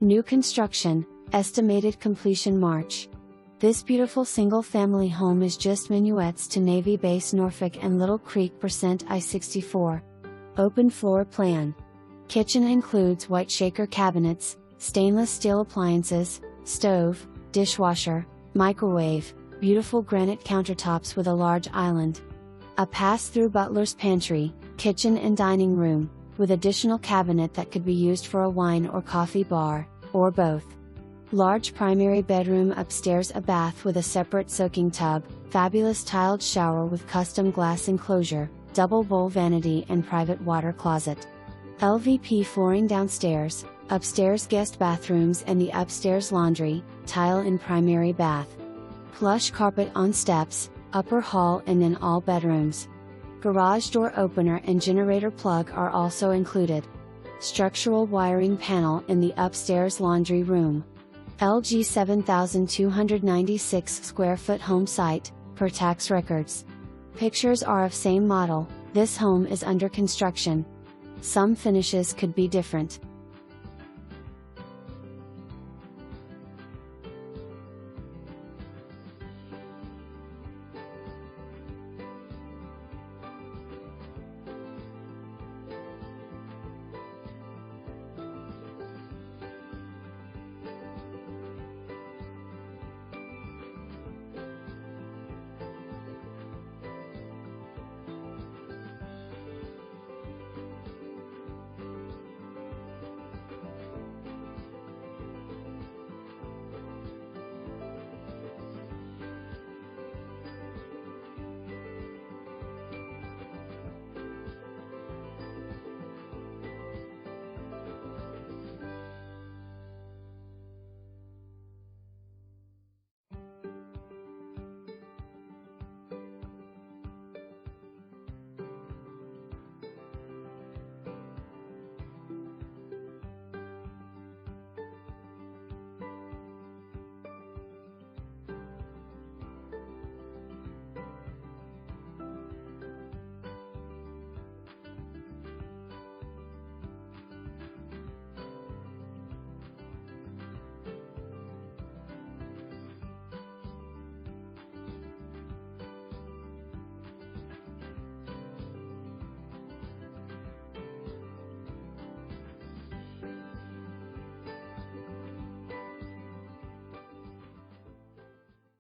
New construction, estimated completion March. This beautiful single-family home is just minuets to Navy Base Norfolk and Little Creek % I-64. Open floor plan. Kitchen includes white shaker cabinets, stainless steel appliances, stove, dishwasher, microwave, beautiful granite countertops with a large island. A pass-through butler's pantry, kitchen and dining room, with additional cabinet that could be used for a wine or coffee bar, or both. Large primary bedroom upstairs, a bath with a separate soaking tub, fabulous tiled shower with custom glass enclosure, double bowl vanity and private water closet. LVP flooring downstairs, upstairs guest bathrooms and the upstairs laundry, tile in primary bath. Plush carpet on steps, upper hall and in all bedrooms. Garage door opener and generator plug are also included. Structural wiring panel in the upstairs laundry room. LG 7,296 square foot home site, per tax records. Pictures are of same model. This home is under construction. Some finishes could be different.